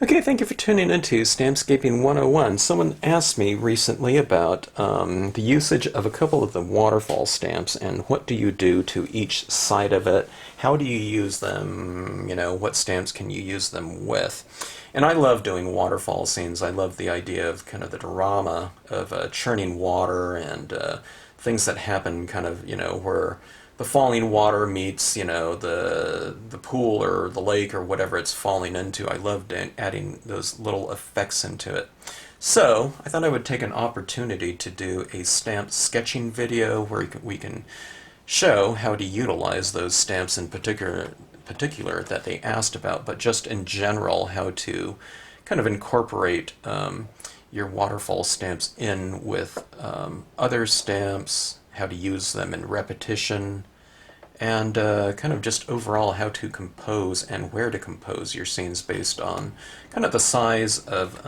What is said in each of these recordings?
Okay, thank you for tuning into Stampscaping 101. Someone asked me recently about the usage of a couple of the waterfall stamps and what do you do to each side of it? How do you use them? You know, what stamps can you use them with? And I love doing waterfall scenes. I love the idea of kind of the drama of churning water and things that happen kind of, you know, where the falling water meets, you know, the pool or the lake or whatever it's falling into. I loved adding those little effects into it. So I thought I would take an opportunity to do a stamp sketching video where we can show how to utilize those stamps in particular that they asked about, but just in general how to kind of incorporate your waterfall stamps in with other stamps, how to use them in repetition, and kind of just overall how to compose and where to compose your scenes based on kind of the size of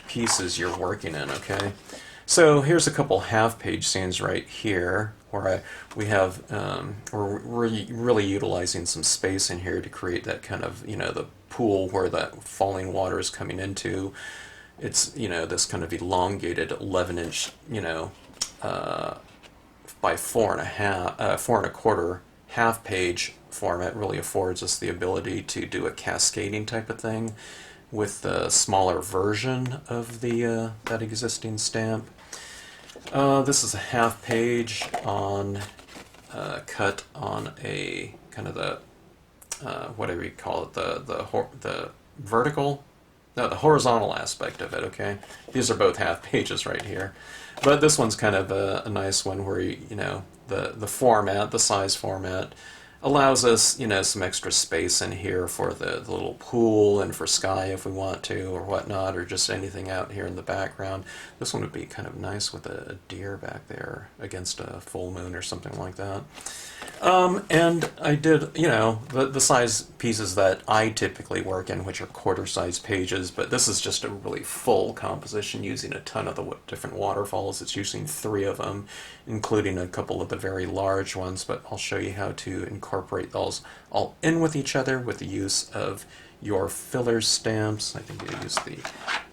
pieces you're working in, okay? So here's a couple half-page scenes right here where we're really utilizing some space in here to create that kind of, you know, the pool where that falling water is coming into. It's, you know, this kind of elongated 11-inch, you know, by 4.25 half page format really affords us the ability to do a cascading type of thing with the smaller version of the that existing stamp. This is a half page on cut on a kind of the whatever you call it, the vertical, no, the horizontal aspect of it, okay? These are both half pages right here. But this one's kind of a nice one where, you know, the format, the size format, allows us, you know, some extra space in here for the little pool and for sky if we want to or whatnot, or just anything out here in the background. This one would be kind of nice with a deer back there against a full moon or something like that. And I did, you know, the size pieces that I typically work in, which are quarter-size pages, but this is just a really full composition using a ton of the different waterfalls. It's using 3 of them, including a couple of the very large ones, but I'll show you how to incorporate those all in with each other with the use of your filler stamps. I think I use the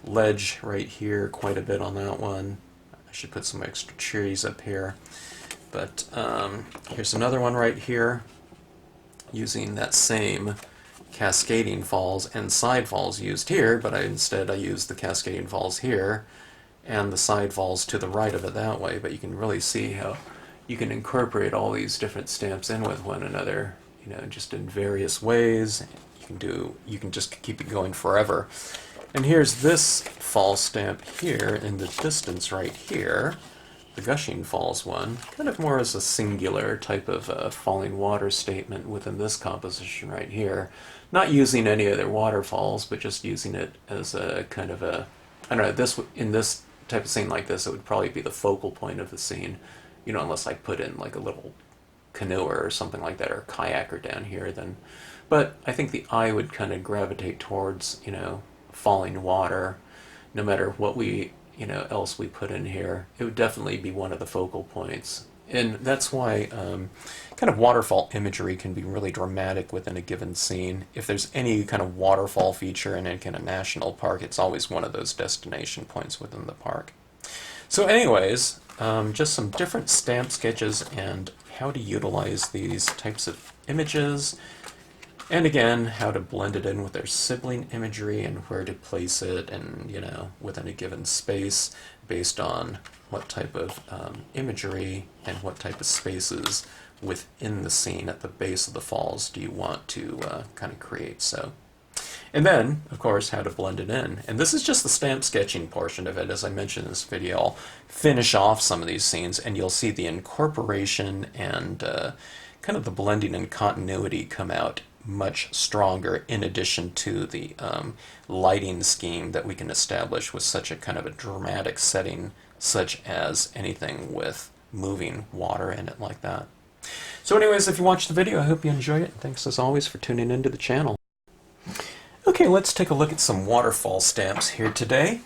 ledge right here quite a bit on that one. I should put some extra trees up here. But here's another one right here using that same Cascading Falls and side falls used here, but instead I used the Cascading Falls here and the side falls to the right of it that way. But you can really see how you can incorporate all these different stamps in with one another, you know, just in various ways. You can just keep it going forever. And here's this fall stamp here in the distance right here. The Gushing Falls one, kind of more as a singular type of falling water statement within this composition right here. Not using any other waterfalls, but just using it as a kind of a, I don't know, in this type of scene like this, it would probably be the focal point of the scene, you know, unless I put in like a little canoer or something like that, or a kayaker down here, then. But I think the eye would kind of gravitate towards, you know, falling water, no matter what we, you know, else we put in here. It would definitely be one of the focal points. And that's why kind of waterfall imagery can be really dramatic within a given scene. If there's any kind of waterfall feature in any kind of national park, it's always one of those destination points within the park. So anyways, just some different stamp sketches and how to utilize these types of images. And again, how to blend it in with their sibling imagery and where to place it, and, you know, within a given space based on what type of imagery and what type of spaces within the scene at the base of the falls do you want to kind of create. So, and then, of course, how to blend it in. And this is just the stamp sketching portion of it. As I mentioned in this video, I'll finish off some of these scenes and you'll see the incorporation and kind of the blending and continuity come out much stronger, in addition to the lighting scheme that we can establish with such a kind of a dramatic setting, such as anything with moving water in it like that. So anyways, if you watched the video, I hope you enjoyed it. Thanks as always for tuning into the channel. Okay, let's take a look at some waterfall stamps here today.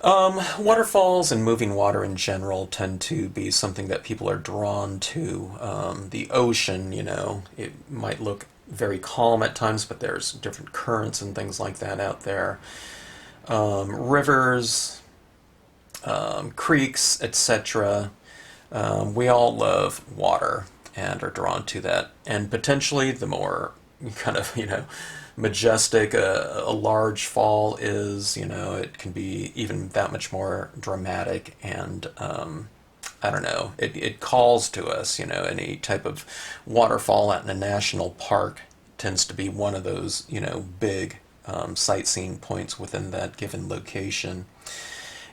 Waterfalls and moving water in general tend to be something that people are drawn to. The ocean, you know, it might look very calm at times, but there's different currents and things like that out there. Rivers, creeks, etc. We all love water and are drawn to that. And potentially the more kind of, majestic a large fall is, it can be even that much more dramatic and, I don't know, it calls to us, any type of waterfall out in a national park tends to be one of those, big sightseeing points within that given location.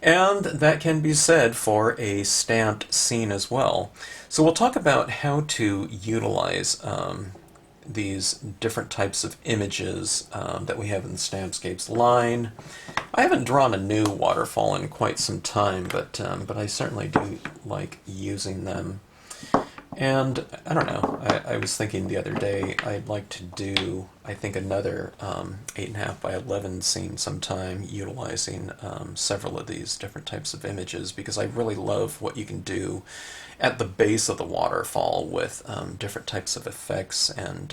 And that can be said for a stamped scene as well. So we'll talk about how to utilize these different types of images that we have in the Stampscapes line. I haven't drawn a new waterfall in quite some time, but I certainly do like using them. And I don't know, I was thinking the other day I'd like to do, I think, another 8.5 by 11 scene sometime utilizing several of these different types of images, because I really love what you can do at the base of the waterfall with different types of effects and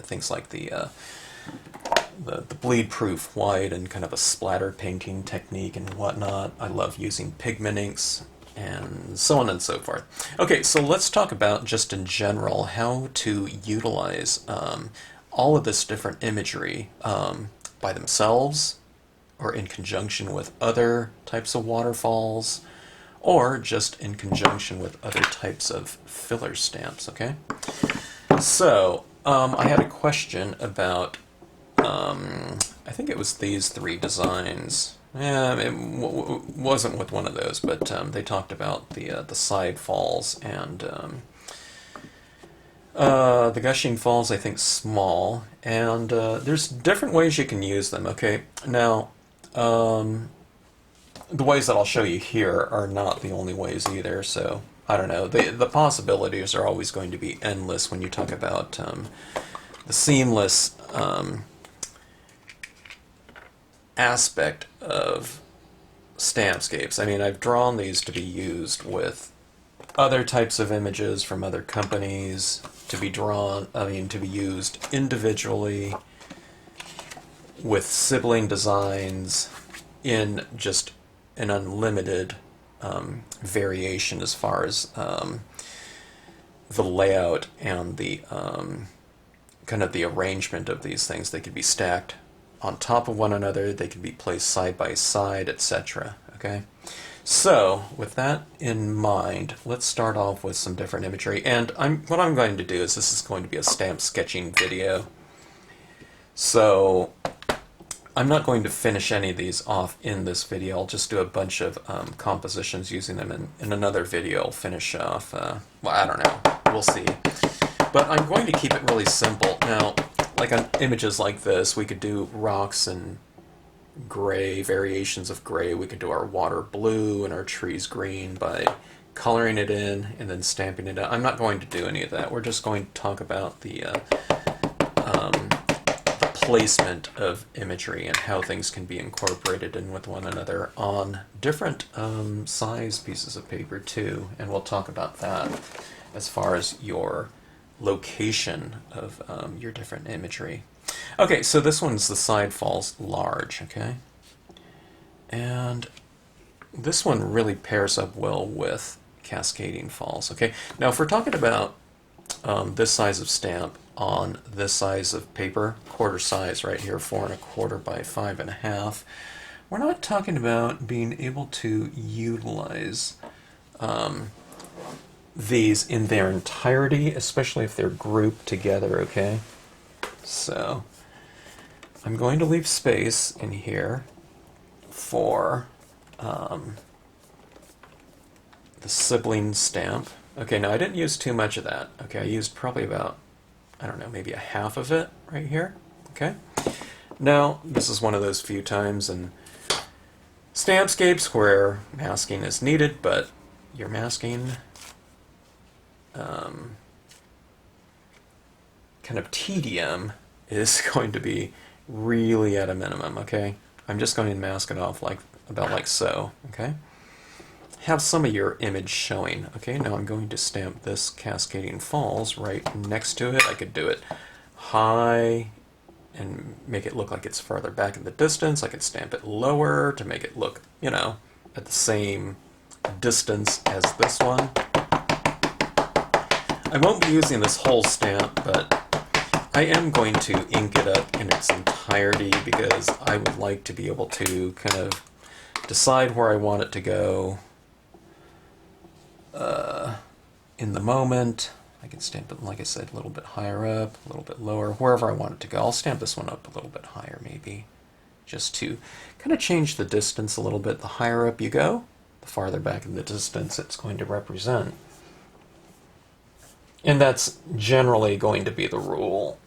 things like the bleed-proof white and kind of a splatter painting technique and whatnot. I love using pigment inks and so on and so forth. Okay, so let's talk about just in general how to utilize all of this different imagery by themselves or in conjunction with other types of waterfalls or just in conjunction with other types of filler stamps, okay? So, I had a question about, I think it was these three designs. Yeah, it wasn't with one of those, but they talked about the side falls and the Gushing Falls, I think, small, and there's different ways you can use them. Okay, now the ways that I'll show you here are not the only ways either, so I don't know. The possibilities are always going to be endless when you talk about the seamless aspect of Stampscapes. I mean, I've drawn these to be used with other types of images from other companies, to be used individually with sibling designs in just an unlimited variation as far as the layout and the kind of the arrangement of these things. They could be stacked on top of one another, they can be placed side by side, etc. Okay? So, with that in mind, let's start off with some different imagery. And what I'm going to do is this is going to be a stamp sketching video. So, I'm not going to finish any of these off in this video. I'll just do a bunch of compositions using them in another video. I'll finish off, well, I don't know. We'll see. But I'm going to keep it really simple. Now, like on images like this, we could do rocks and gray, variations of gray. We could do our water blue and our trees green by coloring it in and then stamping it out. I'm not going to do any of that. We're just going to talk about the placement of imagery and how things can be incorporated in with one another on different size pieces of paper too. And we'll talk about that as far as your location of your different imagery. Okay, so this one's the side falls large, okay? And this one really pairs up well with Cascading Falls, okay? Now, if we're talking about this size of stamp on this size of paper, quarter size right here, 4 1/4 by 5 1/2, we're not talking about being able to utilize these in their entirety, especially if they're grouped together, okay? So, I'm going to leave space in here for the sibling stamp. Okay, now I didn't use too much of that. Okay, I used probably about, I don't know, maybe a half of it right here. Okay? Now, this is one of those few times in Stampscapes where masking is needed, but your masking kind of tedium is going to be really at a minimum, okay? I'm just going to mask it off about like so, okay? have some of your image showing. Okay, now I'm going to stamp this Cascading Falls right next to it. I could do it high and make it look like it's farther back in the distance. I could stamp it lower to make it look, you know, at the same distance as this one. I won't be using this whole stamp, but I am going to ink it up in its entirety because I would like to be able to kind of decide where I want it to go in the moment. I can stamp it, like I said, a little bit higher up, a little bit lower, wherever I want it to go. I'll stamp this one up a little bit higher maybe, just to kind of change the distance a little bit. The higher up you go, the farther back in the distance it's going to represent. And that's generally going to be the rule,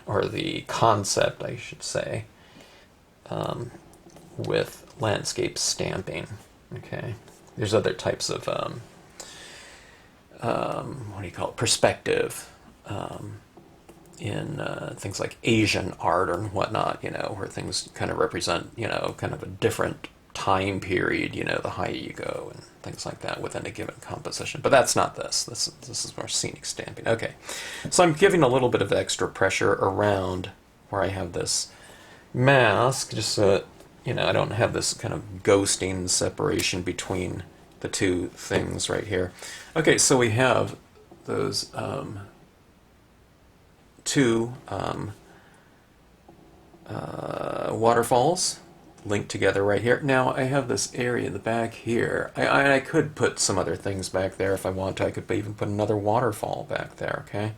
or the concept, I should say, with landscape stamping. Okay, there's other types of what do you call it, perspective in things like Asian art or whatnot, you know, where things kind of represent, you know, kind of a different time period, you know, the higher you go and things like that within a given composition. But that's not this. This is more scenic stamping. Okay, so I'm giving a little bit of extra pressure around where I have this mask, just so that, you know, I don't have this kind of ghosting separation between the two things right here. Okay, so we have those two waterfalls linked together right here. Now I have this area in the back here. I could put some other things back there if I want to. I could even put another waterfall back there, okay?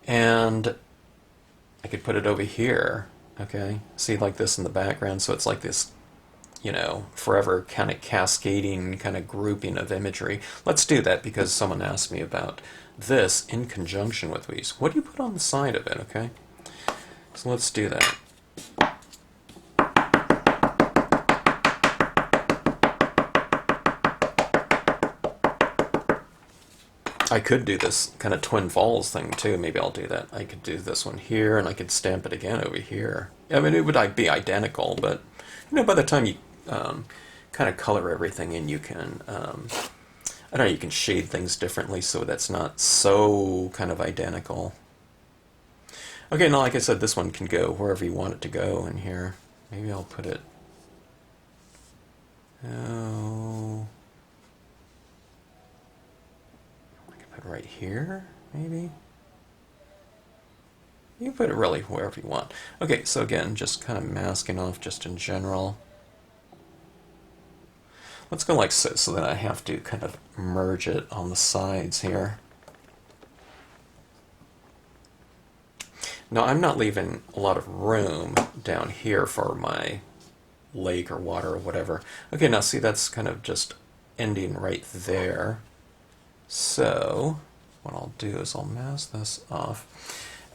And I could put it over here, okay? See, like this in the background, so it's like this, you know, forever kind of cascading kind of grouping of imagery. Let's do that because someone asked me about this in conjunction with these. What do you put on the side of it, okay? So let's do that. I could do this kind of Twin Falls thing too. Maybe I'll do that. I could do this one here, and I could stamp it again over here. I mean, it would be identical, but you know, by the time you kind of color everything in, you can, I don't know, you can shade things differently so that's not so kind of identical. Okay, now like I said, this one can go wherever you want it to go in here. Maybe I'll put it. Oh. Right here, maybe? You can put it really wherever you want. Okay, so again, just kind of masking off just in general. Let's go like so that I have to kind of merge it on the sides here. Now I'm not leaving a lot of room down here for my lake or water or whatever. Okay, now see, that's kind of just ending right there. So what I'll do is I'll mask this off.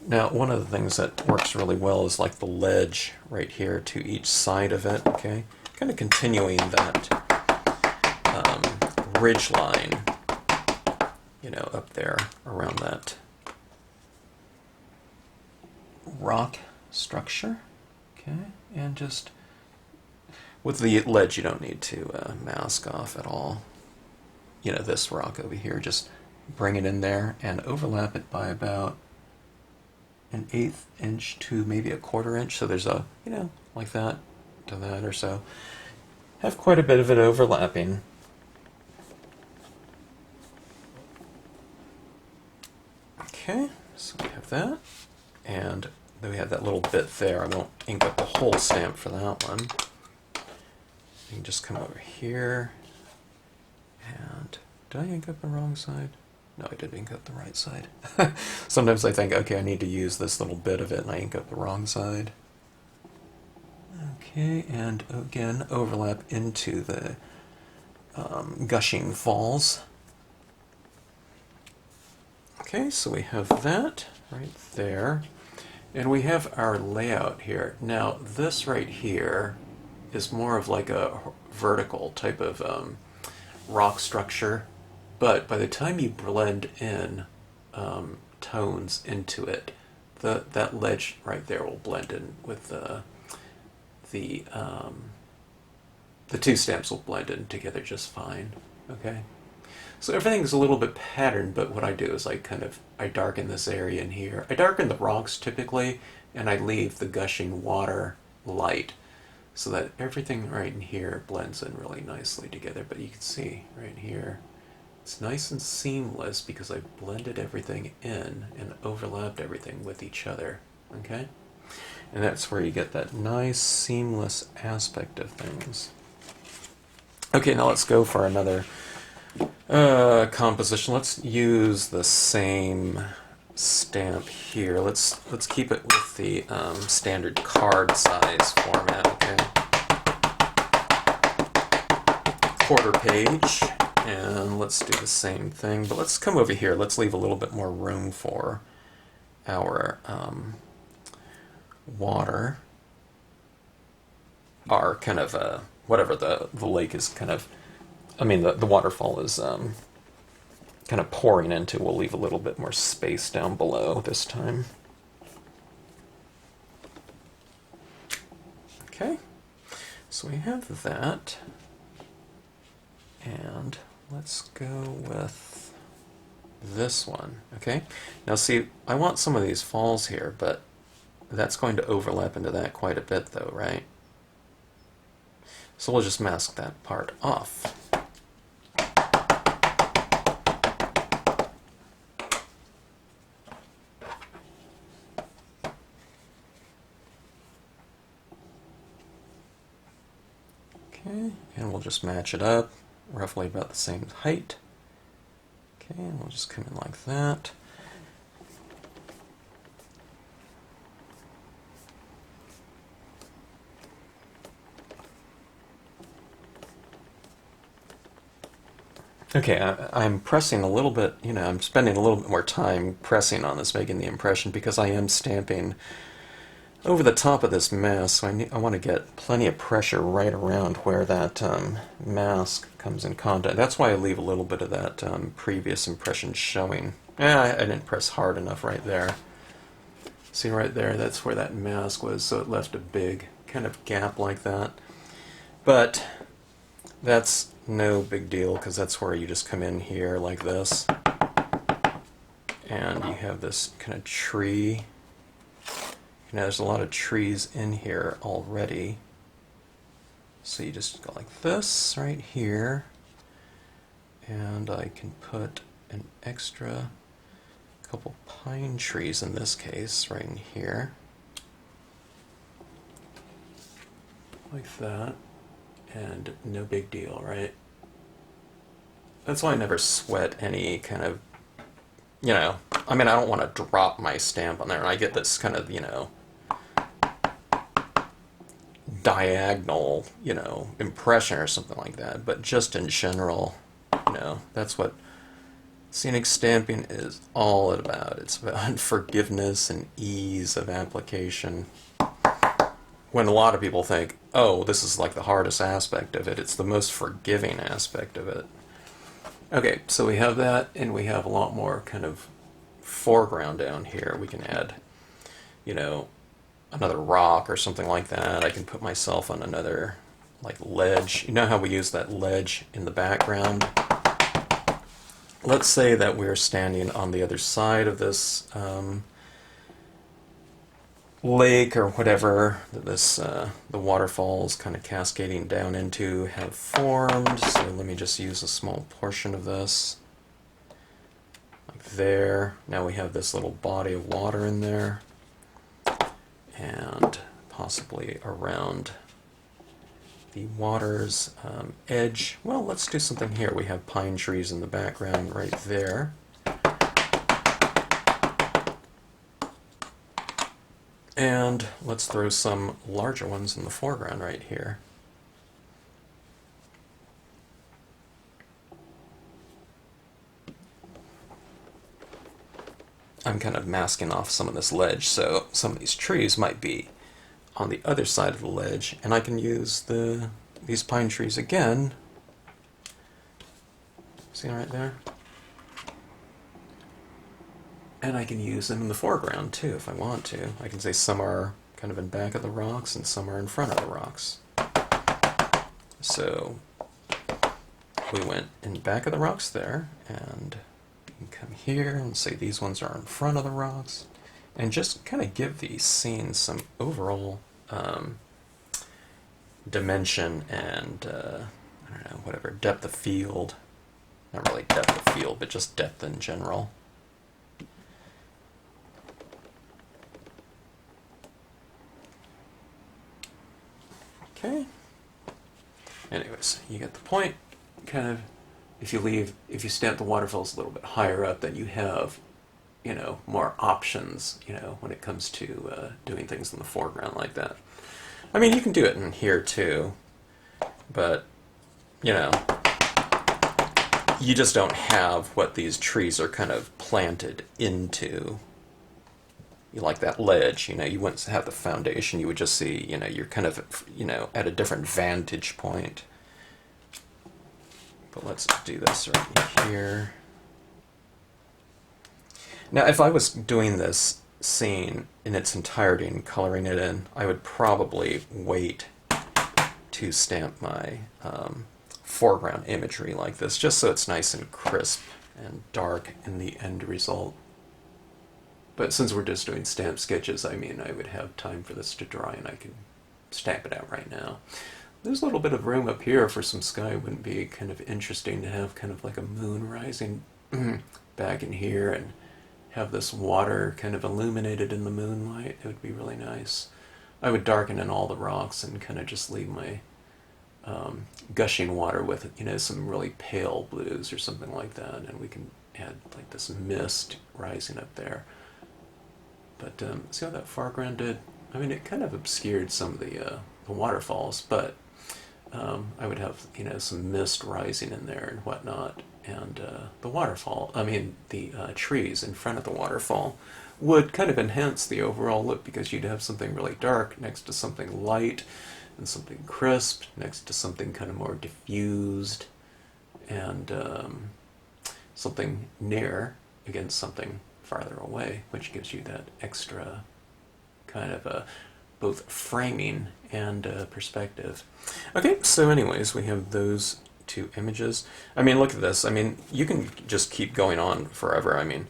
Now one of the things that works really well is like the ledge right here to each side of it, okay? Kind of continuing that ridge line, you know, up there around that rock structure, okay? And just with the ledge you don't need to mask off at all. You know, this rock over here, just bring it in there and overlap it by about 1/8 inch to maybe 1/4 inch. So there's a, you know, like that to that or so. Have quite a bit of it overlapping. Okay, so we have that. And then we have that little bit there. I won't ink up the whole stamp for that one. You can just come over here. And did I ink up the wrong side? No, I did ink up the right side. Sometimes I think, okay, I need to use this little bit of it, and I ink up the wrong side. Okay, and again, overlap into the Gushing Falls. Okay, so we have that right there. And we have our layout here. Now, this right here is more of like a vertical type of rock structure, but by the time you blend in tones into it, that ledge right there will blend in with the the two stamps will blend in together just fine. Okay, so everything's a little bit patterned, but what I do is I darken this area in here. I darken the rocks typically, and I leave the gushing water light so that everything right in here blends in really nicely together. But you can see right here, it's nice and seamless because I blended everything in and overlapped everything with each other. Okay, and that's where you get that nice seamless aspect of things. Okay, now let's go for another composition. Let's use the same stamp here. Let's keep it with the standard card size format. Okay, quarter page, and let's do the same thing. But let's come over here. Let's leave a little bit more room for our water, our kind of whatever the lake is kind of. I mean, the waterfall is kind of pouring into. We'll leave a little bit more space down below this time. Okay, so we have that. And let's go with this one. Okay, now see, I want some of these falls here, but that's going to overlap into that quite a bit though, right? So we'll just mask that part off. Okay, and we'll just match it up, roughly about the same height. Okay, and we'll just come in like that. Okay, I'm pressing a little bit, I'm spending a little bit more time pressing on this, making the impression, because I am stamping over the top of this mask, so I want to get plenty of pressure right around where that mask comes in contact. That's why I leave a little bit of that previous impression showing. I didn't press hard enough right there. See right there, that's where that mask was, so it left a big kind of gap like that. But that's no big deal, because that's where you just come in here like this, and you have this kind of tree. There's a lot of trees in here already, so you just go like this right here, and I can put an extra couple pine trees in this case right in here, like that. And no big deal, right? That's why I never sweat any kind of, I mean, I don't want to drop my stamp on there, and I get this kind of, diagonal, impression or something like that. But just in general, that's what scenic stamping is all about. It's about forgiveness and ease of application. When a lot of people think, oh, this is like the hardest aspect of it, it's the most forgiving aspect of it. Okay, so we have that, and we have a lot more kind of foreground down here. We can add, another rock or something like that. I can put myself on another, like, ledge. You know how we use that ledge in the background? Let's say that we're standing on the other side of this lake or whatever that the waterfalls kind of cascading down into have formed. So let me just use a small portion of this, like there. Now we have this little body of water in there, and possibly around the water's edge. Well, let's do something here. We have pine trees in the background right there. And let's throw some larger ones in the foreground right here. I'm kind of masking off some of this ledge, so some of these trees might be on the other side of the ledge, and I can use these pine trees again. See right there? And I can use them in the foreground too if I want to. I can say some are kind of in back of the rocks and some are in front of the rocks. So we went in back of the rocks there, and you can come here and say these ones are in front of the rocks, and just kind of give the scene some overall dimension and, I don't know, whatever, depth of field. Not really depth of field, but just depth in general. Okay. Anyways, you get the point. Kind of, if you stamp the waterfalls a little bit higher up, then you have, you know, more options, you know, when it comes to doing things in the foreground like that. I mean, you can do it in here too, but, you know, you just don't have what these trees are kind of planted into. You like that ledge, you know, you wouldn't have the foundation, you would just see, you know, you're kind of, you know, at a different vantage point. But let's do this right here. Now, if I was doing this scene in its entirety and coloring it in, I would probably wait to stamp my foreground imagery like this, just so it's nice and crisp and dark in the end result. But since we're just doing stamp sketches, I mean, I would have time for this to dry and I can stamp it out right now. There's a little bit of room up here for some sky. Wouldn't be kind of interesting to have kind of like a moon rising back in here and have this water kind of illuminated in the moonlight? It would be really nice. I would darken in all the rocks and kind of just leave my gushing water with, you know, some really pale blues or something like that, and we can add like this mist rising up there. But see how that foreground did? I mean, it kind of obscured some of the waterfalls, but I would have, you know, some mist rising in there and whatnot, and the waterfall, I mean, the trees in front of the waterfall would kind of enhance the overall look, because you'd have something really dark next to something light, and something crisp next to something kind of more diffused, and something near against something farther away, which gives you that extra kind of both framing and perspective. Okay, so anyways, we have those two images. I mean, look at this. I mean, you can just keep going on forever. I mean,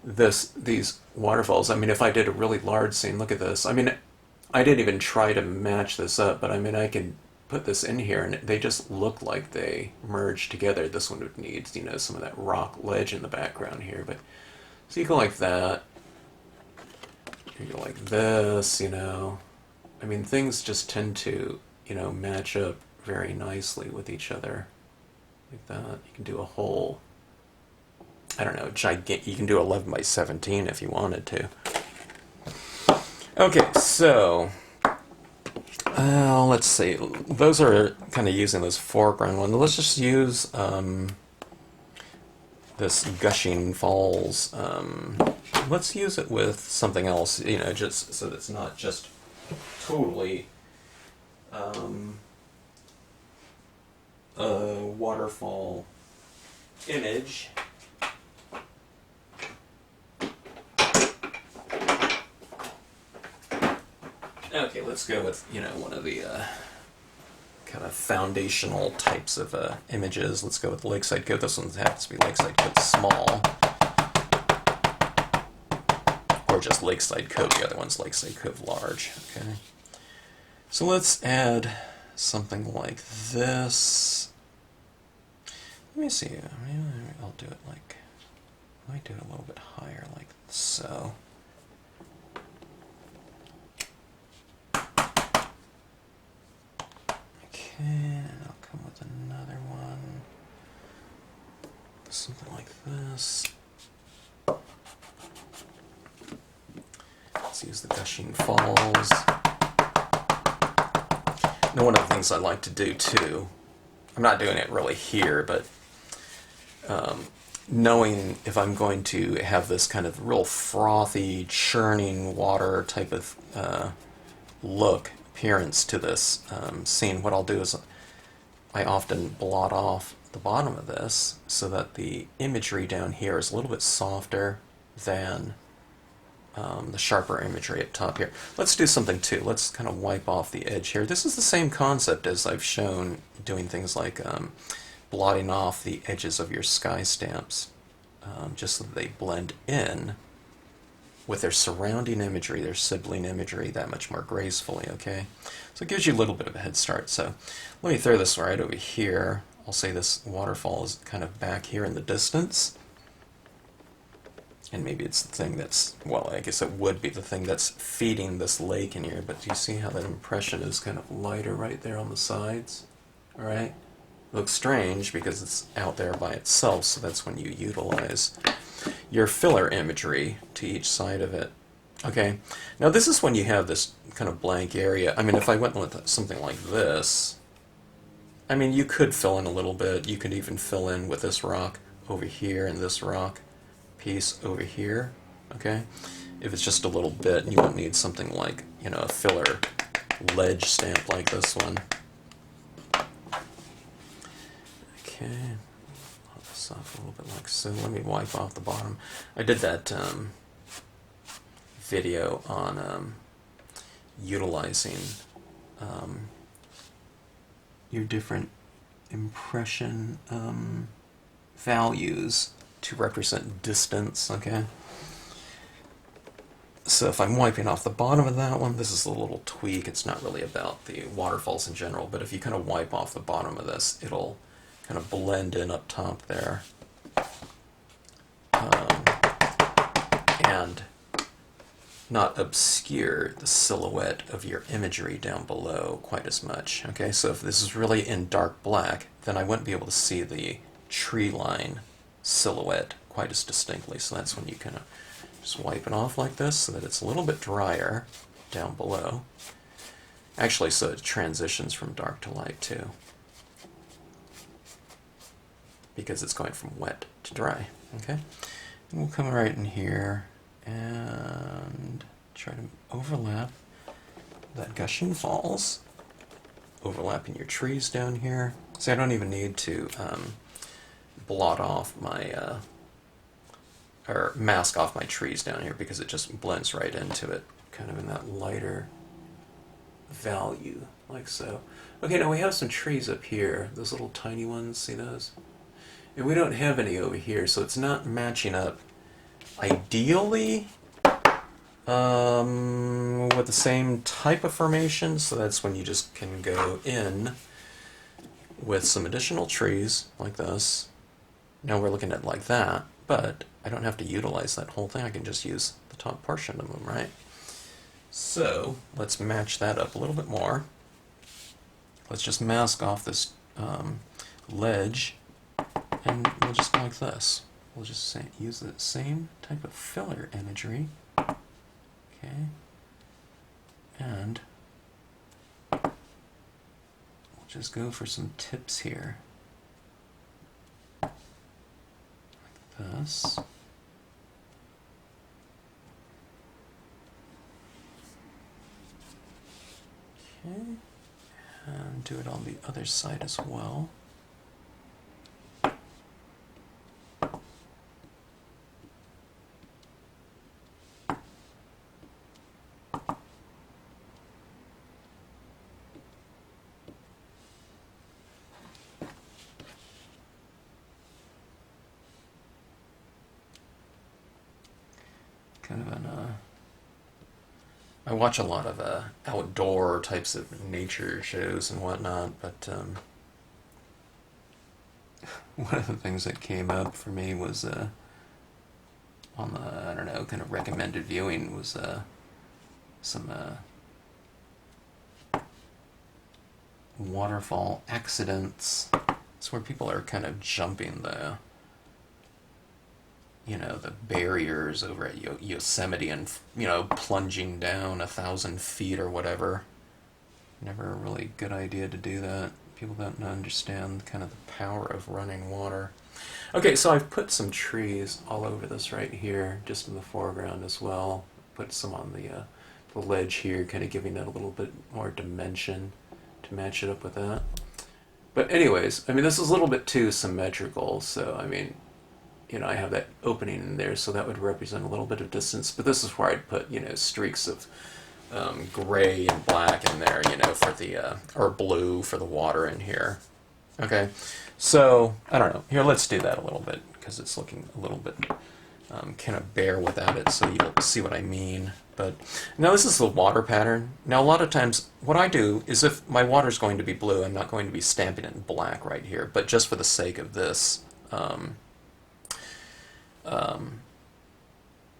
these waterfalls, I mean, if I did a really large scene, look at this. I mean, I didn't even try to match this up, but I mean, I can put this in here and they just look like they merged together. This one would need, you know, some of that rock ledge in the background here, but so you go like that, you go like this, you know. I mean, things just tend to, you know, match up very nicely with each other. Like that. You can do a whole, I don't know, you can do 11 by 17 if you wanted to. Okay, so, let's see. Those are kind of using this foreground one. Let's just use this Gushing Falls. Let's use it with something else, you know, just so that it's not just totally a waterfall image. Okay, let's go with, you know, one of the kind of foundational types of images. Let's go with Lakeside Cove. This one happens to be Lakeside Cove Small. Or just Lakeside Cove. The other one's Lakeside Cove Large. Okay. So let's add something like this. Let me see. I'll do it like, I might do it a little bit higher, like so. Okay, and I'll come with another one. Something like this. Let's use the Gushing Falls. Now, one of the things I like to do too, I'm not doing it really here, but knowing if I'm going to have this kind of real frothy, churning water type of appearance to this scene, what I'll do is I often blot off the bottom of this so that the imagery down here is a little bit softer than the sharper imagery up top here. Let's do something too. Let's kind of wipe off the edge here. This is the same concept as I've shown doing things like blotting off the edges of your sky stamps, just so that they blend in with their surrounding imagery, their sibling imagery, that much more gracefully, okay? So it gives you a little bit of a head start. So let me throw this right over here. I'll say this waterfall is kind of back here in the distance. And maybe it's the thing that's, well, I guess it would be the thing that's feeding this lake in here, but do you see how that impression is kind of lighter right there on the sides? All right? Looks strange because it's out there by itself, so that's when you utilize your filler imagery to each side of it. Okay, now this is when you have this kind of blank area. I mean, if I went with something like this, I mean, you could fill in a little bit. You could even fill in with this rock over here and this rock piece over here, okay? If it's just a little bit, and you won't need something like, you know, a filler ledge stamp like this one. Okay, I'll this off a little bit like so. Let me wipe off the bottom. I did that video on utilizing your different impression values to represent distance, okay? So if I'm wiping off the bottom of that one, this is a little tweak. It's not really about the waterfalls in general, but if you kind of wipe off the bottom of this, it'll kind of blend in up top there. And not obscure the silhouette of your imagery down below quite as much. Okay, so if this is really in dark black, then I wouldn't be able to see the tree line silhouette quite as distinctly. So that's when you kind of just wipe it off like this so that it's a little bit drier down below. Actually, so it transitions from dark to light too, because it's going from wet to dry. Okay, and we'll come right in here and try to overlap that Gushing Falls, overlapping your trees down here. See, I don't even need to blot off my, or mask off my trees down here, because it just blends right into it, kind of in that lighter value, like so. Okay, now we have some trees up here, those little tiny ones, see those? And we don't have any over here, so it's not matching up ideally with the same type of formation, so that's when you just can go in with some additional trees like this. Now we're looking at it like that, but I don't have to utilize that whole thing. I can just use the top portion of them, right? So let's match that up a little bit more. Let's just mask off this ledge, and we'll just go like this. We'll just use the same type of filler imagery. Okay. And we'll just go for some tips here. Like this. Okay. And do it on the other side as well. Kind of I watch a lot of outdoor types of nature shows and whatnot, but one of the things that came up for me was on the, I don't know, kind of recommended viewing was some waterfall accidents. It's where people are kind of jumping the, you know, the barriers over at Yosemite and, you know, plunging down 1,000 feet or whatever. Never a really good idea to do that. People don't understand kind of the power of running water. Okay, so I've put some trees all over this right here, just in the foreground as well. Put some on the ledge here, kind of giving it a little bit more dimension to match it up with that. But anyways, I mean, this is a little bit too symmetrical, so I mean, you know, I have that opening in there, so that would represent a little bit of distance. But this is where I'd put, you know, streaks of gray and black in there, you know, for the, or blue for the water in here. Okay, so, I don't know. Here, let's do that a little bit, because it's looking a little bit kind of bare without it, so you'll see what I mean. But now this is the water pattern. Now a lot of times what I do is if my water is going to be blue, I'm not going to be stamping it in black right here, but just for the sake of this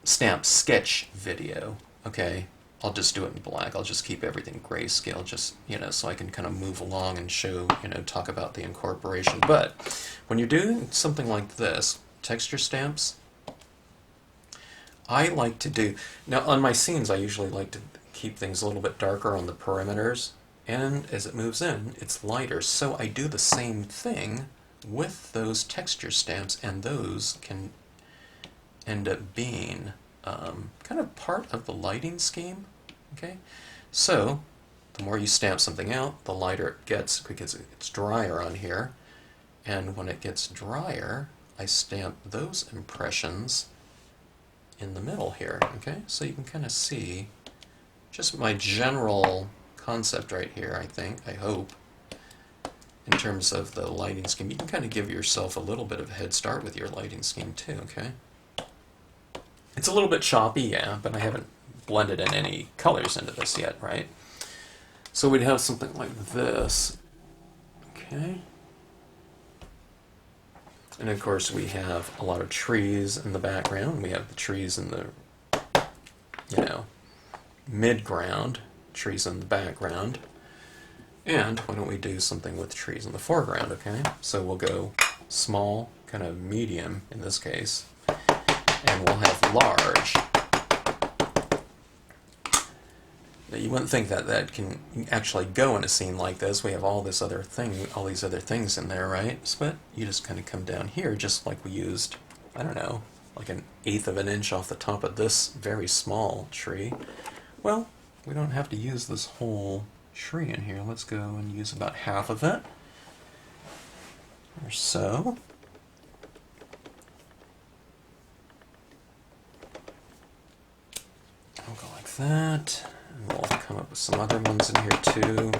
stamp sketch video, okay, I'll just do it in black. I'll just keep everything grayscale, just, you know, so I can kind of move along and show, you know, talk about the incorporation. But when you're doing something like this, texture stamps, I like to do, now on my scenes I usually like to keep things a little bit darker on the perimeters, and as it moves in, it's lighter. So I do the same thing with those texture stamps, and those can end up being kind of part of the lighting scheme. Okay, so the more you stamp something out, the lighter it gets, because it's drier on here. And when it gets drier, I stamp those impressions in the middle here. Okay, so you can kind of see just my general concept right here, I hope, in terms of the lighting scheme. You can kind of give yourself a little bit of a head start with your lighting scheme too, okay? It's a little bit choppy, yeah, but I haven't blended in any colors into this yet, right? So we'd have something like this, okay? And of course we have a lot of trees in the background. We have the trees in the, you know, mid-ground, trees in the background. And why don't we do something with trees in the foreground, okay? So we'll go small, kind of medium in this case, and we'll have large. Now, you wouldn't think that that can actually go in a scene like this. We have all this other thing, all these other things in there, right? But you just kind of come down here, just like we used, I don't know, like 1/8 of an inch off the top of this very small tree. Well, we don't have to use this whole tree in here. Let's go and use about half of it, or so. I'll go like that. And we'll come up with some other ones in here too.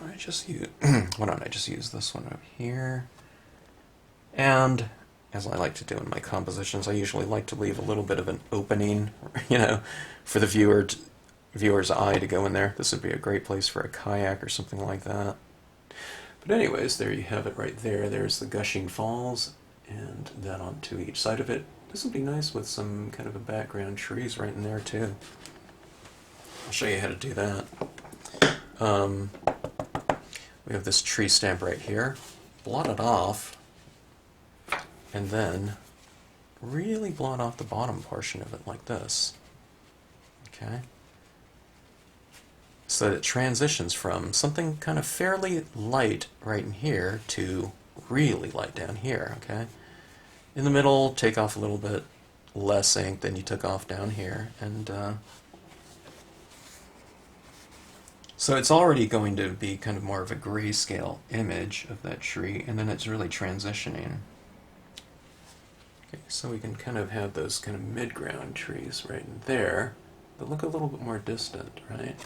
I just use, why don't I just use this one over here? And as I like to do in my compositions, I usually like to leave a little bit of an opening, you know, for the viewer's eye to go in there. This would be a great place for a kayak or something like that. But anyways, there you have it right there. There's the Gushing Falls, and that onto each side of it. This would be nice with some kind of a background trees right in there too. I'll show you how to do that. We have this tree stamp right here. Blot it off, and then really blot off the bottom portion of it like this. Okay? So that it transitions from something kind of fairly light right in here to really light down here, okay? In the middle, take off a little bit less ink than you took off down here, and so it's already going to be kind of more of a grayscale image of that tree, and then it's really transitioning. Okay, so we can kind of have those kind of mid-ground trees right in there, but look a little bit more distant, right?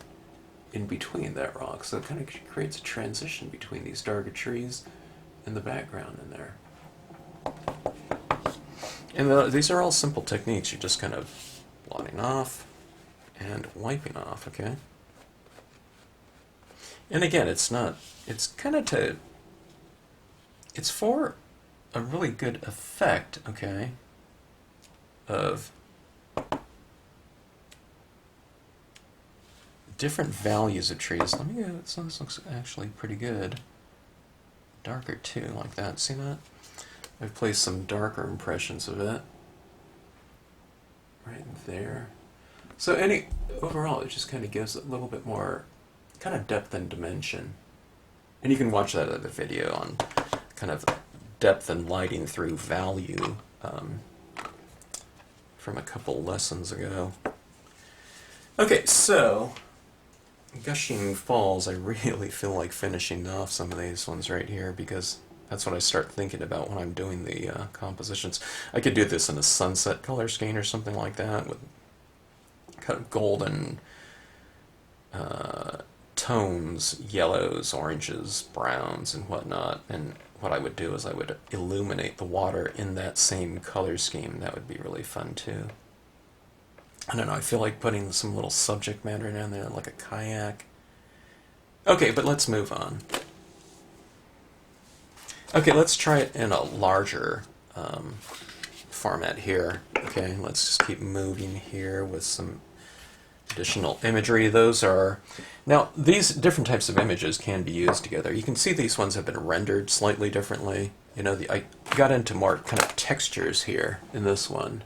In between that rock, so it kind of creates a transition between these darker trees and the background in there. And these are all simple techniques. You're just kind of blotting off and wiping off, okay? And again, it's kind of it's for a really good effect, okay, of different values of trees. Let me go, so this looks actually pretty good. Darker too, like that. See that? I've placed some darker impressions of it right there. So overall, it just kind of gives it a little bit more kind of depth and dimension. And you can watch that other video on kind of depth and lighting through value from a couple lessons ago. Okay, so Gushing Falls, I really feel like finishing off some of these ones right here because that's what I start thinking about when I'm doing the compositions. I could do this in a sunset color scheme or something like that with kind of golden tones, yellows, oranges, browns, and whatnot. And what I would do is I would illuminate the water in that same color scheme. That would be really fun too. I don't know, I feel like putting some little subject matter down there, like a kayak. Okay, but let's move on. Okay, let's try it in a larger format here. Okay, let's just keep moving here with some additional imagery. Those are... Now, these different types of images can be used together. You can see these ones have been rendered slightly differently. You know, I got into more kind of textures here in this one.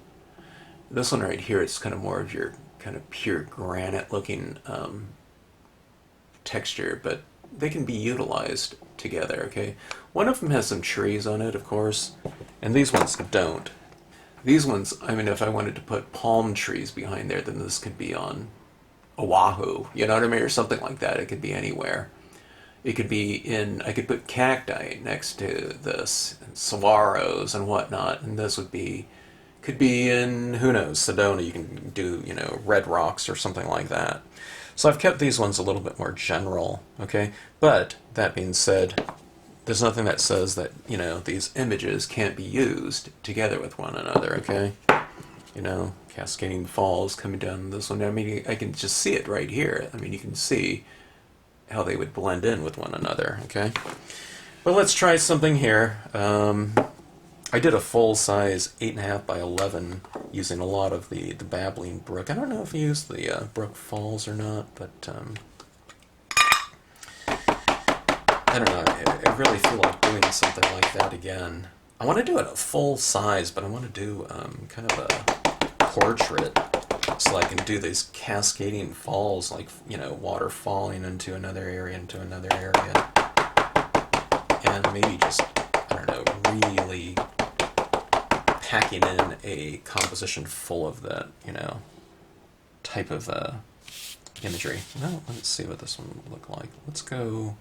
This one right here is kind of more of your kind of pure granite-looking texture, but they can be utilized together, okay? One of them has some trees on it, of course, and these ones don't. These ones, I mean, if I wanted to put palm trees behind there, then this could be on Oahu, you know what I mean, or something like that. It could be anywhere. It could be in, I could put cacti next to this, and saguaros and whatnot, and this would be, could be in, who knows, Sedona. You can do, you know, red rocks or something like that. So I've kept these ones a little bit more general, okay? But, that being said, there's nothing that says that, you know, these images can't be used together with one another, okay? You know, Cascading Falls coming down this one. I mean, I can just see it right here. I mean, you can see how they would blend in with one another, okay? But let's try something here. I did a full-size 8.5 by 11 using a lot of the Babbling Brook. I don't know if you used the Brook Falls or not, but I don't know. I really feel like doing something like that again. I want to do it a full size, but I want to do kind of a portrait so I can do these cascading falls, like, you know, water falling into another area, and maybe just, I don't know, really packing in a composition full of that, you know, type of imagery. Well, let's see what this one would look like. Let's go...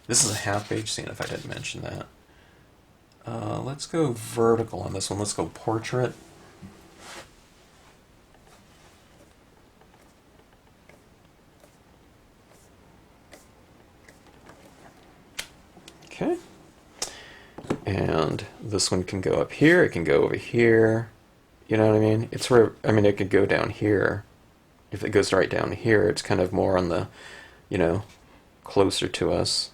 this is a half-page scene, if I didn't mention that. Let's go vertical on this one. Let's go portrait. Okay. And this one can go up here. It can go over here. You know what I mean? It's where, I mean, it could go down here. If it goes right down here, it's kind of more on the, you know, closer to us.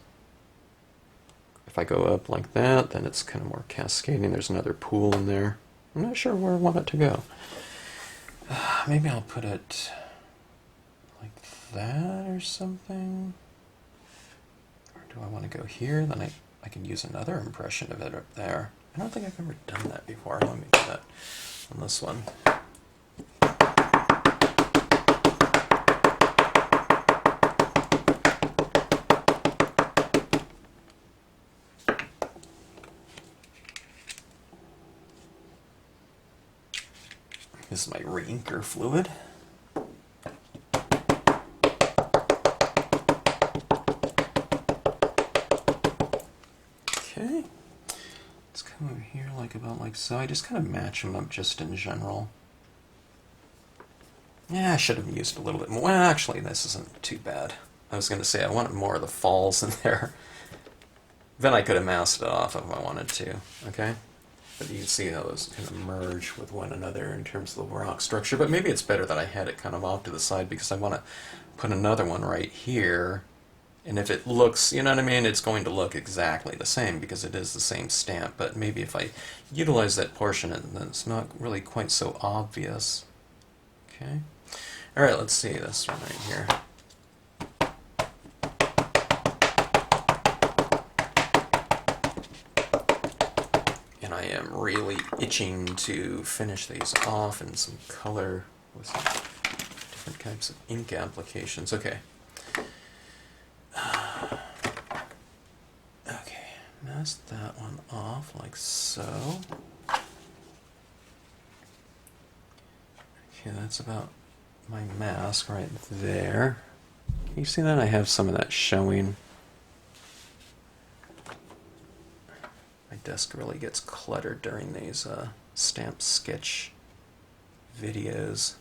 If I go up like that, then it's kind of more cascading. There's another pool in there. I'm not sure where I want it to go. Maybe I'll put it like that or something. Or do I want to go here? Then I can use another impression of it up there. I don't think I've ever done that before. Let me do that on this one. This is my reinker fluid. Okay, let's come over here like about like so. I just kind of match them up just in general. Yeah, I should have used a little bit more. Well, actually, this isn't too bad. I was going to say I wanted more of the falls in there. Then I could have masked it off if I wanted to, okay? But you can see how those kind of merge with one another in terms of the rock structure. But maybe it's better that I had it kind of off to the side because I want to put another one right here. And if it looks, you know what I mean, it's going to look exactly the same because it is the same stamp. But maybe if I utilize that portion, then it's not really quite so obvious. Okay. All right, let's see this one right here. I am really itching to finish these off in some color with some different types of ink applications. Okay. Okay, now mask that one off like so. Okay, that's about my mask right there. Can you see that? I have some of that showing. My desk really gets cluttered during these stamp sketch videos.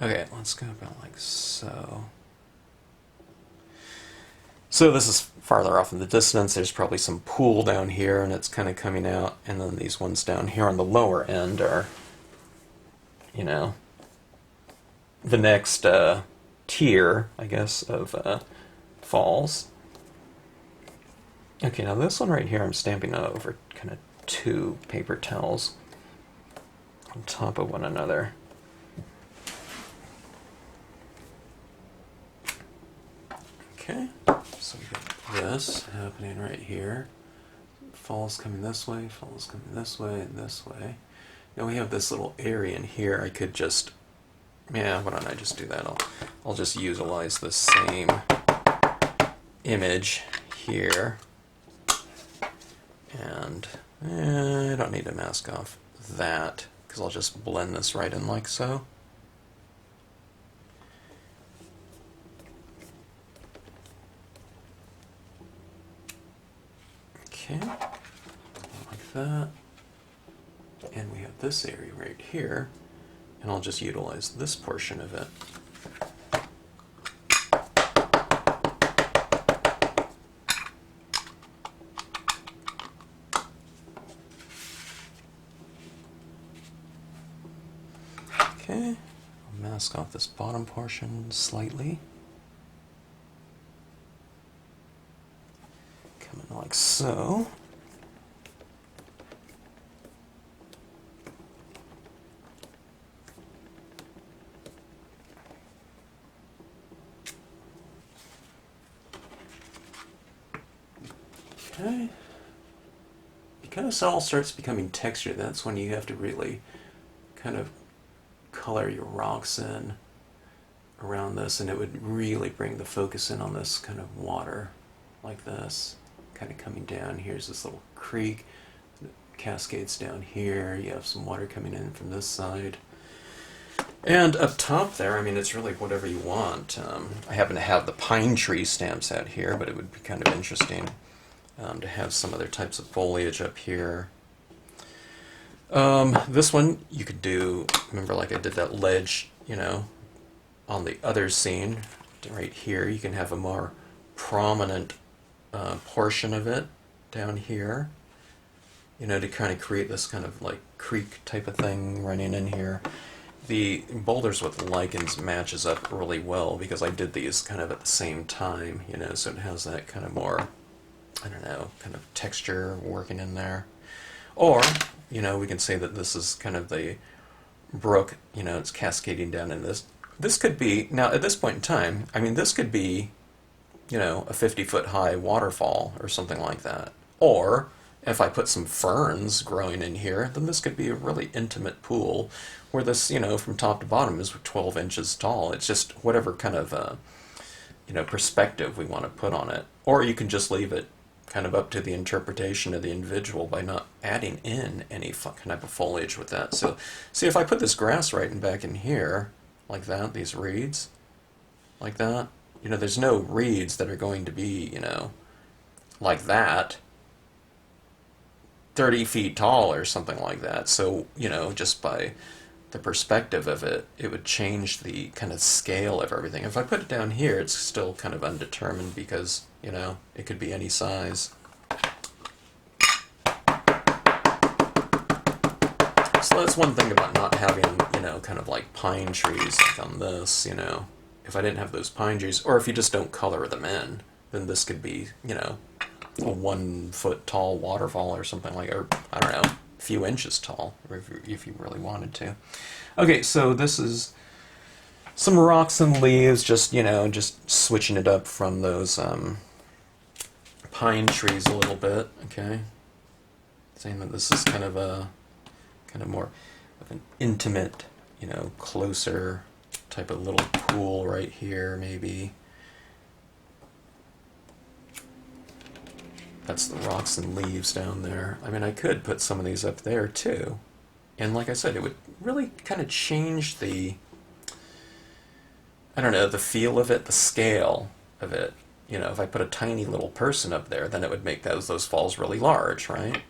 Okay, let's go about like so. So this is farther off in the distance. There's probably some pool down here, and it's kind of coming out. And then these ones down here on the lower end are, you know, the next tier, I guess, of falls. Okay, now this one right here, I'm stamping over kind of two paper towels on top of one another. Okay, so we got this happening right here. Falls coming this way, falls coming this way, and this way. Now we have this little area in here. I could just, yeah, why don't I just do that? I'll just utilize the same image here. And I don't need to mask off that, because I'll just blend this right in like so. Okay, like that. And we have this area right here, and I'll just utilize this portion of it. Okay, I'll mask off this bottom portion slightly. Coming like so. Okay. Because it all starts becoming textured, that's when you have to really kind of color your rocks in around this, and it would really bring the focus in on this kind of water like this, kind of coming down. Here's this little creek, it cascades down here, you have some water coming in from this side. And up top there, I mean, it's really whatever you want. I happen to have the pine tree stamps out here, but it would be kind of interesting to have some other types of foliage up here. This one you could do, remember like I did that ledge, you know, on the other scene, right here. You can have a more prominent portion of it down here, you know, to kind of create this kind of like creek type of thing running in here. The boulders with lichens matches up really well because I did these kind of at the same time, you know, so it has that kind of more, I don't know, kind of texture working in there. Or, you know, we can say that this is kind of the brook, you know, it's cascading down in this. This could be, now at this point in time, I mean, this could be, you know, a 50-foot high waterfall or something like that. Or, if I put some ferns growing in here, then this could be a really intimate pool where this, you know, from top to bottom is 12 inches tall. It's just whatever kind of, you know, perspective we want to put on it. Or you can just leave it kind of up to the interpretation of the individual by not adding in any kind of foliage with that. So, see, if I put this grass right in back in here, like that, these reeds, like that, you know, there's no reeds that are going to be, you know, like that, 30 feet tall or something like that. So, you know, just by the perspective of it, it would change the kind of scale of everything. If I put it down here, it's still kind of undetermined because, you know, it could be any size. So that's one thing about not having, you know, kind of like pine trees like on this, you know. If I didn't have those pine trees, or if you just don't color them in, then this could be, you know, a 1 foot tall waterfall or something like, or I don't know, a few inches tall, if you really wanted to. Okay, so this is some rocks and leaves, just, you know, just switching it up from those pine trees a little bit, okay? Saying that this is kind of more of an intimate, you know, closer type of little pool right here, maybe. That's the rocks and leaves down there. I mean, I could put some of these up there too. And like I said, it would really kind of change the, I don't know, the feel of it, the scale of it. You know, if I put a tiny little person up there, then it would make those falls really large, right?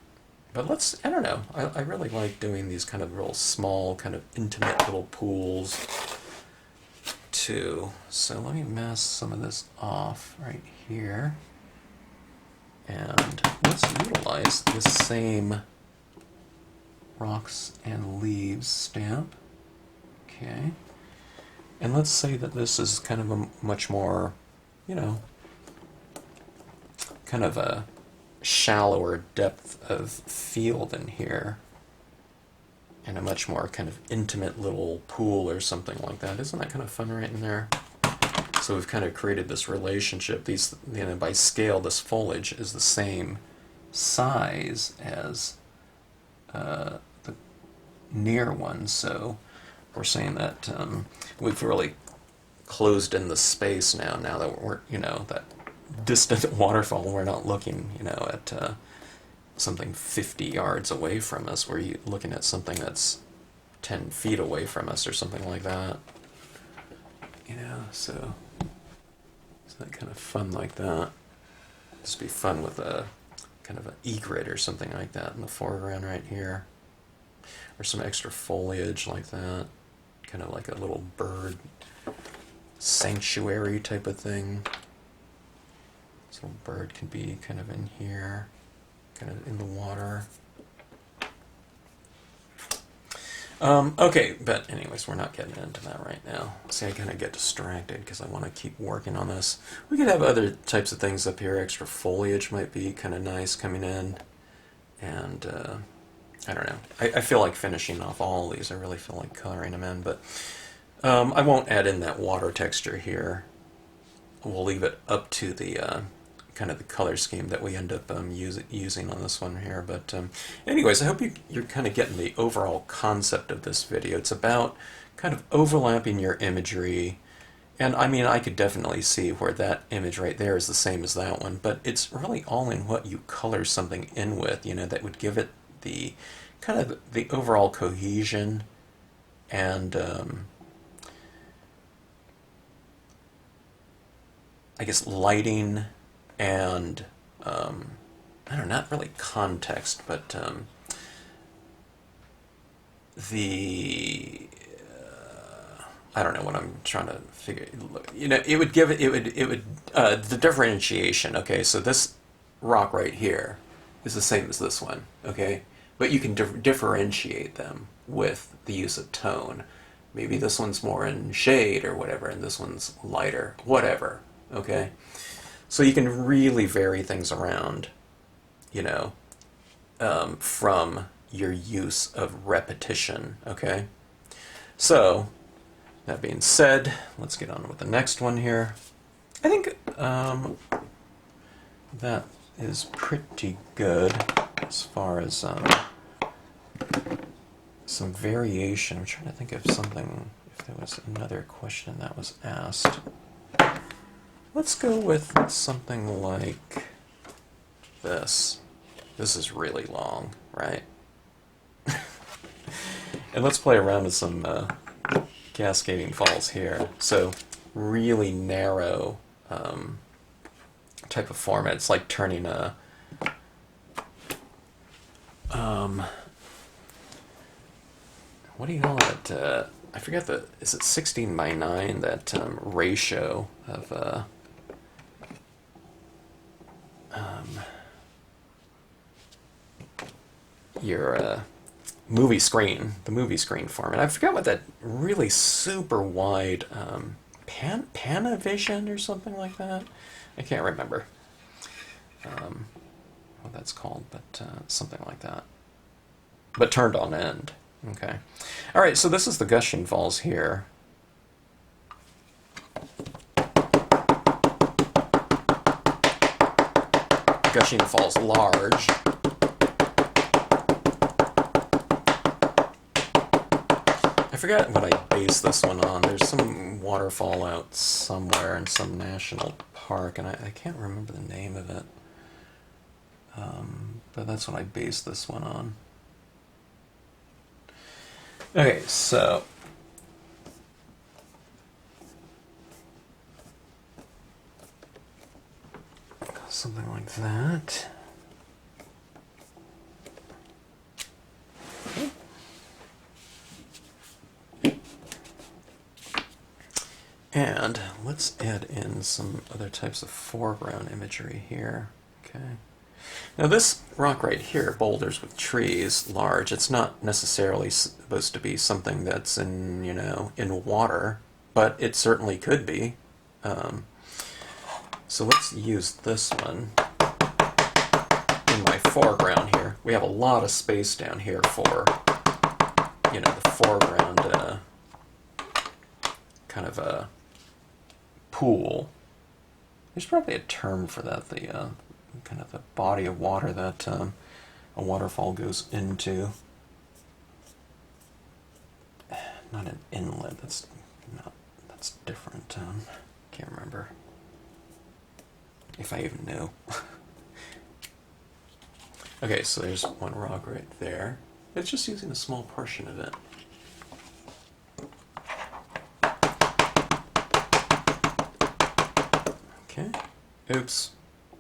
But let's, I don't know, I really like doing these kind of real small, kind of intimate little pools too. So let me mask some of this off right here. And let's utilize this same rocks and leaves stamp. Okay. And let's say that this is kind of a much more, you know, kind of a shallower depth of field in here. And a much more kind of intimate little pool or something like that. Isn't that kind of fun right in there? So we've kind of created this relationship. These, you know, by scale, this foliage is the same size as the near one. So we're saying that we've really closed in the space now. Now that we're, you know, that distant waterfall, we're not looking, you know, at something 50 yards away from us. We're looking at something that's 10 feet away from us or something like that. You know, so that kind of fun like that. Just be fun with a kind of an egret or something like that in the foreground right here. Or some extra foliage like that. Kind of like a little bird sanctuary type of thing. This little bird can be kind of in here, kind of in the water. Okay, but anyways, we're not getting into that right now. See, I kind of get distracted because I want to keep working on this. We could have other types of things up here. Extra foliage might be kind of nice coming in. And, I don't know. I feel like finishing off all these. I really feel like coloring them in, but I won't add in that water texture here. We'll leave it up to the kind of the color scheme that we end up using on this one here. But anyways, I hope you're kind of getting the overall concept of this video. It's about kind of overlapping your imagery. And I mean, I could definitely see where that image right there is the same as that one, but it's really all in what you color something in with, you know, that would give it the kind of the overall cohesion and I guess lighting and I don't know, not really context, but the I don't know what I'm trying to figure. You know, it would give it would the differentiation. Okay, so this rock right here is the same as this one. Okay, but you can differentiate them with the use of tone. Maybe this one's more in shade or whatever, and this one's lighter, whatever. Okay, so you can really vary things around, you know, from your use of repetition. Okay, so that being said, let's get on with the next one here. I think that is pretty good as far as some variation. I'm trying to think of something, if there was another question that was asked. Let's go with something like this. This is really long, right? And let's play around with some Cascading Falls here. So really narrow type of format. It's like turning a what do you call it? I forget is it 16 by 9, that ratio of your movie screen, the movie screen format. I forgot what that really super wide Panavision or something like that. I can't remember what that's called, but something like that. But turned on end. Okay. All right, so this is the Gushing Falls here. Gushing Falls large. I forgot what I based this one on. There's some waterfall out somewhere in some national park, and I can't remember the name of it. But that's what I base this one on. Okay, so something like that. And let's add in some other types of foreground imagery here. Okay. Now this rock right here, boulders with trees, large, it's not necessarily supposed to be something that's in, you know, in water, but it certainly could be. So let's use this one in my foreground here. We have a lot of space down here for, you know, the foreground kind of a pool. There's probably a term for that, the kind of the body of water that a waterfall goes into. Not an inlet, that's different. Can't remember if I even knew. Okay, so there's one rock right there. It's just using a small portion of it. Okay. Oops.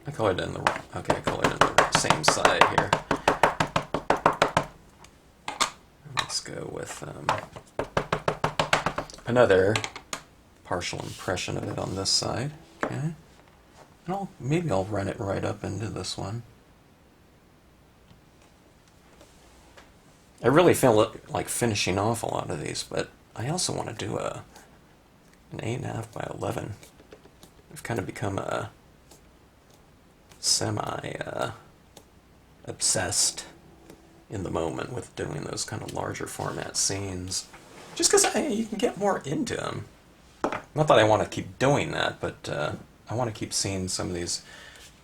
I colored in the wrong. Okay, I colored in the same side here. Let's go with another partial impression of it on this side. Okay. And maybe I'll run it right up into this one. I really feel like finishing off a lot of these, but I also want to do an 8.5 by 11. I've kind of become a semi-obsessed in the moment with doing those kind of larger format scenes. Just because you can get more into them. Not that I want to keep doing that, but I want to keep seeing some of these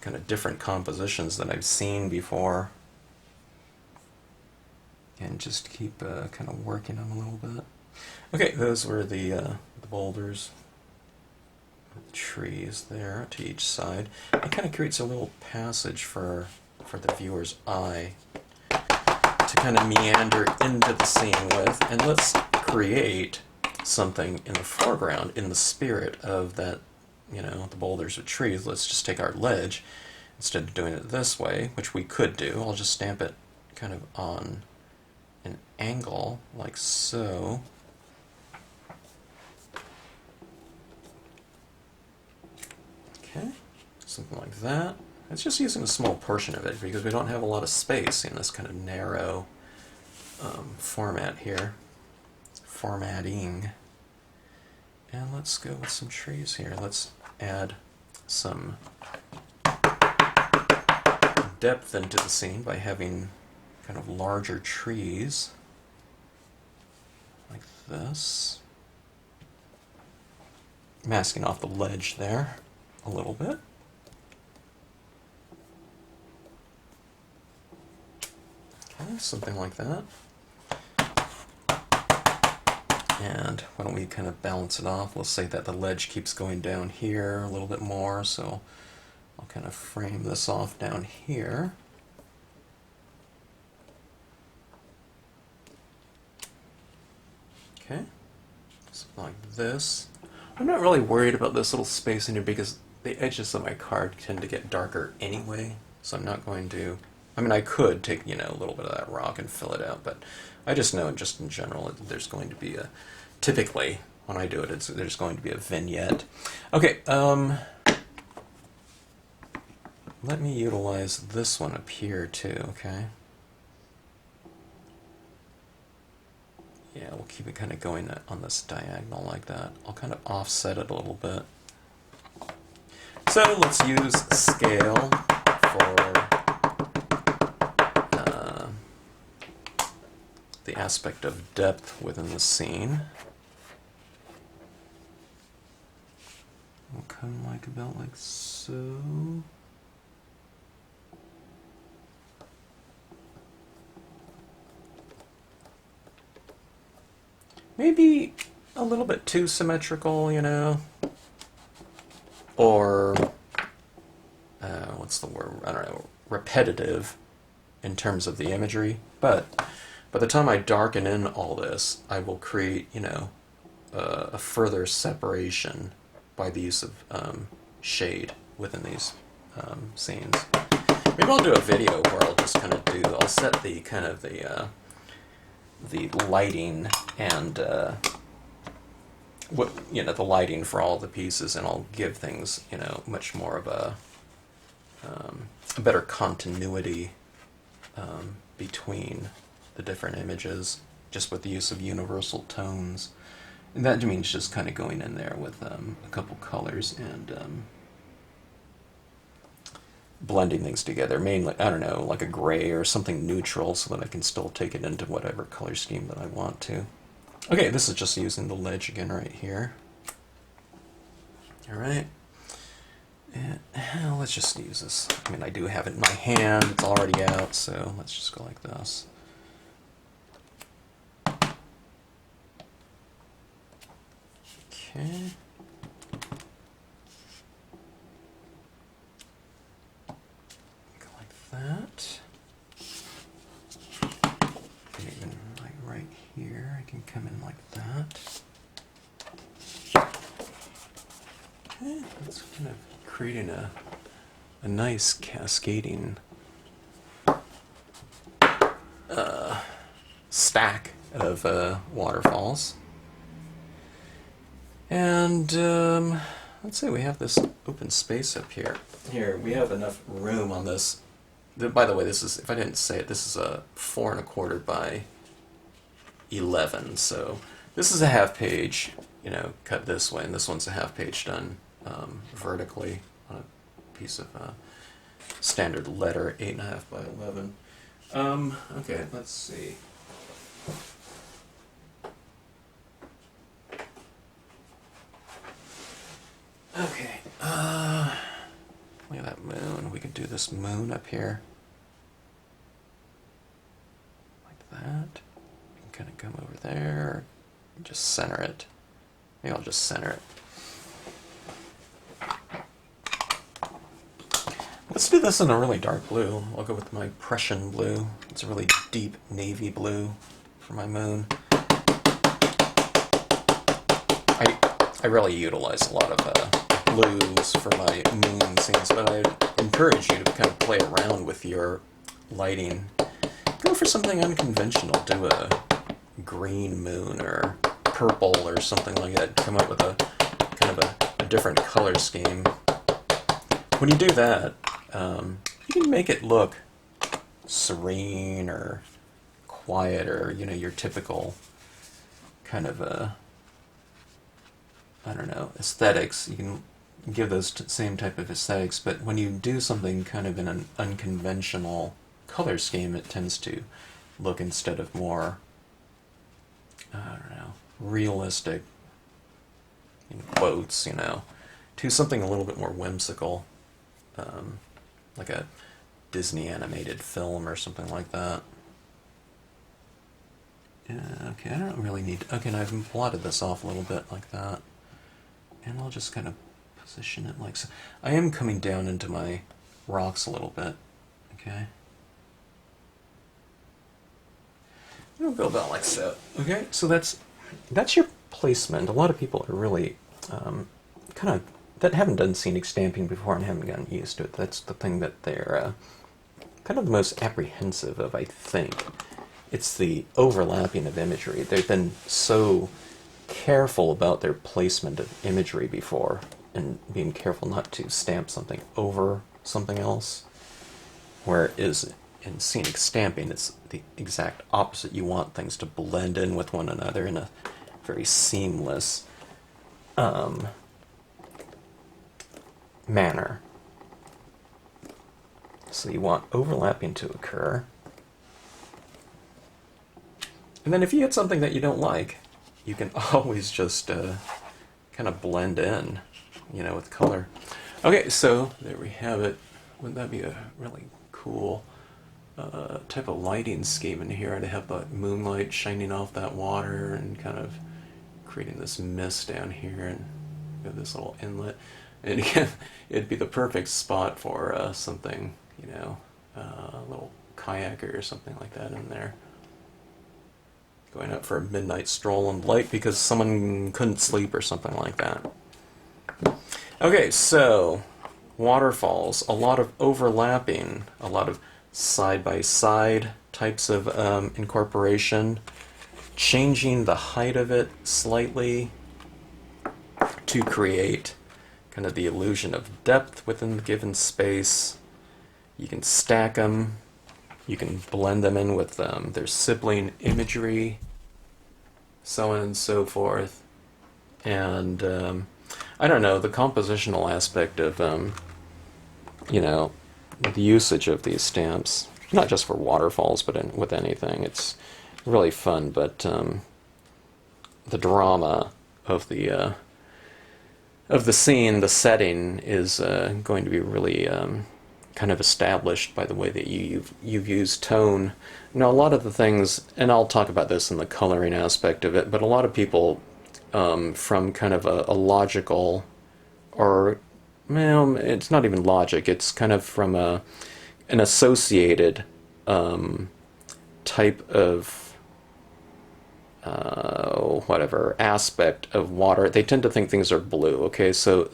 kind of different compositions that I've seen before. And just keep kind of working them a little bit. Okay, those were the boulders. Trees there to each side. It kind of creates a little passage for the viewer's eye to kind of meander into the scene with, and let's create something in the foreground in the spirit of that, you know, the boulders with trees. Let's just take our ledge, instead of doing it this way, which we could do, I'll just stamp it kind of on an angle like so. Okay, something like that. It's just using a small portion of it because we don't have a lot of space in this kind of narrow format here. Formatting. And let's go with some trees here. Let's add some depth into the scene by having kind of larger trees like this. Masking off the ledge there a little bit. Okay, something like that. And why don't we kind of balance it off? We'll say that the ledge keeps going down here a little bit more, so I'll kind of frame this off down here. Okay, something like this. I'm not really worried about this little space in here because the edges of my card tend to get darker anyway, so I'm not going to... I mean, I could take, you know, a little bit of that rock and fill it out, but I just know just in general there's going to be a... Typically, when I do it, there's going to be a vignette. Okay, let me utilize this one up here too, okay? Yeah, we'll keep it kind of going on this diagonal like that. I'll kind of offset it a little bit. So let's use scale for the aspect of depth within the scene. We'll come like about like so. Maybe a little bit too symmetrical, you know, or let's what's the word, I don't know, repetitive in terms of the imagery, but by the time I darken in all this, I will create, you know, a further separation by the use of shade within these scenes. Maybe I'll do a video where I'll just kind of I'll set the kind of the lighting and what, you know, the lighting for all the pieces, and I'll give things, you know, much more of a better continuity between the different images, just with the use of universal tones. And that means just kind of going in there with a couple colors and blending things together, mainly, I don't know, like a gray or something neutral, so that I can still take it into whatever color scheme that I want to. Okay, this is just using the ledge again right here. Alright. And let's just use this. I mean, I do have it in my hand, it's already out, so let's just go like this. Okay. Go like that. And even like right here, I can come in like that. Okay, that's kind of creating a nice cascading stack of waterfalls. And let's say we have this open space up here. Here, we have enough room on this. By the way, this is, if I didn't say it, this is a 4 1/4 by 11. So this is a half page, you know, cut this way, and this one's a half page done vertically on a piece of standard letter, 8 1/2 by 11. Okay, let's see. Okay, look at that moon. We could do this moon up here. Like that. You can kind of come over there, and just center it. Maybe I'll just center it. Let's do this in a really dark blue. I'll go with my Prussian blue. It's a really deep navy blue for my moon. I really utilize a lot of blues for my moon scenes, but I encourage you to kind of play around with your lighting. Go for something unconventional. Do a green moon or purple or something like that. Come up with a kind of a different color scheme. When you do that, you can make it look serene or quiet, or, you know, your typical kind of I don't know, aesthetics. You can give those same type of aesthetics, but when you do something kind of in an unconventional color scheme, it tends to look, instead of more, I don't know, realistic, in quotes, you know, to something a little bit more whimsical, like a Disney animated film or something like that. Okay, I don't really need to, okay, and I've blotted this off a little bit like that. And I'll just kind of position it like so. I am coming down into my rocks a little bit, okay? It'll go about like so. Okay, so that's your placement. A lot of people are really kind of, that haven't done scenic stamping before and haven't gotten used to it. That's the thing that they're kind of the most apprehensive of, I think. It's the overlapping of imagery. They've been so careful about their placement of imagery before, and being careful not to stamp something over something else. Whereas in scenic stamping, it's the exact opposite. You want things to blend in with one another in a very seamless manner. So you want overlapping to occur. And then if you get something that you don't like, you can always just kind of blend in, you know, with color. Okay, so there we have it. Wouldn't that be a really cool type of lighting scheme in here, to have the moonlight shining off that water and kind of creating this mist down here, and we have this little inlet. And it'd be the perfect spot for something, you know, a little kayaker or something like that in there. Going out for a midnight stroll in light because someone couldn't sleep or something like that. Okay, so waterfalls, a lot of overlapping, a lot of side-by-side types of incorporation, changing the height of it slightly to create kind of the illusion of depth within the given space. You can stack them, you can blend them in with their sibling imagery, so on and so forth. And I don't know, the compositional aspect of, you know, the usage of these stamps, not just for waterfalls, but with anything, it's really fun. But the drama of the scene, the setting, is going to be really kind of established by the way that you've used tone. Now, a lot of the things, and I'll talk about this in the coloring aspect of it, but a lot of people, from kind of a logical, or, well, it's not even logic, it's kind of from an associated type of whatever aspect of water, they tend to think things are blue. Okay, so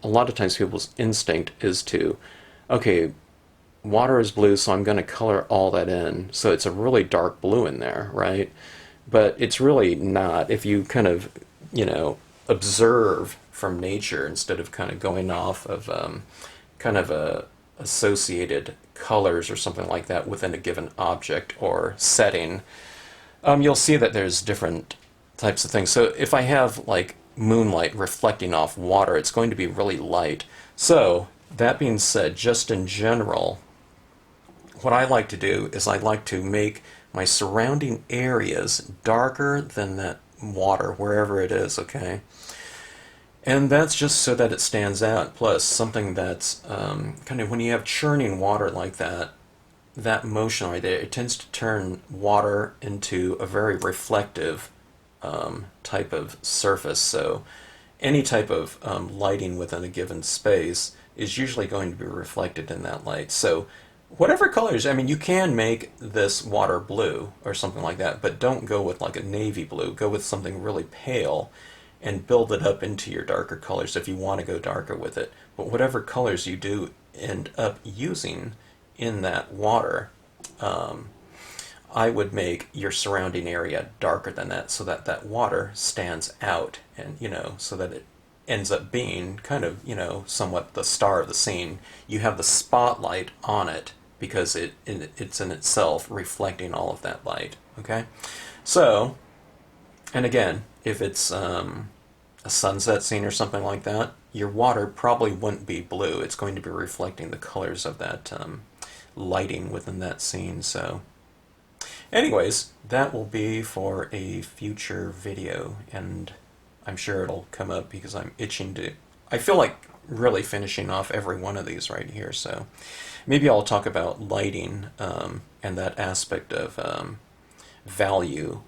a lot of times people's instinct is to, okay, water is blue, so I'm going to color all that in, so it's a really dark blue in there, right? But it's really not. If you kind of, you know, observe from nature instead of kind of going off of kind of associated colors or something like that within a given object or setting, you'll see that there's different types of things. So if I have like moonlight reflecting off water, it's going to be really light. So that being said, just in general, what I like to do is I like to make my surrounding areas darker than that water, wherever it is, okay? And that's just so that it stands out. Plus, something that's kind of, when you have churning water like that, that motion right there, it tends to turn water into a very reflective type of surface. So any type of lighting within a given space is usually going to be reflected in that light. So whatever colors, I mean, you can make this water blue or something like that, but don't go with like a navy blue. Go with something really pale and build it up into your darker colors if you want to go darker with it. But whatever colors you do end up using in that water, I would make your surrounding area darker than that so that that water stands out, and, you know, so that it ends up being kind of, you know, somewhat the star of the scene. You have the spotlight on it because it's in itself reflecting all of that light, okay? So, and again, if it's a sunset scene or something like that, your water probably wouldn't be blue. It's going to be reflecting the colors of that lighting within that scene. So anyways, that will be for a future video, and I'm sure it'll come up because I'm itching to, I feel like really finishing off every one of these right here. So maybe I'll talk about lighting and that aspect of value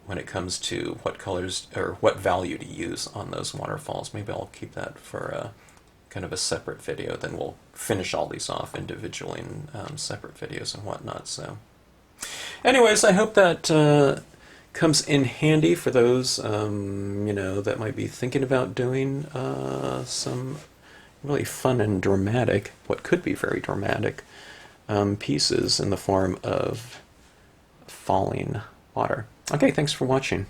when it comes to what colors or what value to use on those waterfalls. Maybe I'll keep that for kind of a separate video. Then we'll finish all these off individually in separate videos and whatnot. So anyways, I hope that comes in handy for those you know, that might be thinking about doing some really fun and dramatic, what could be very dramatic pieces in the form of falling water. Okay, thanks for watching.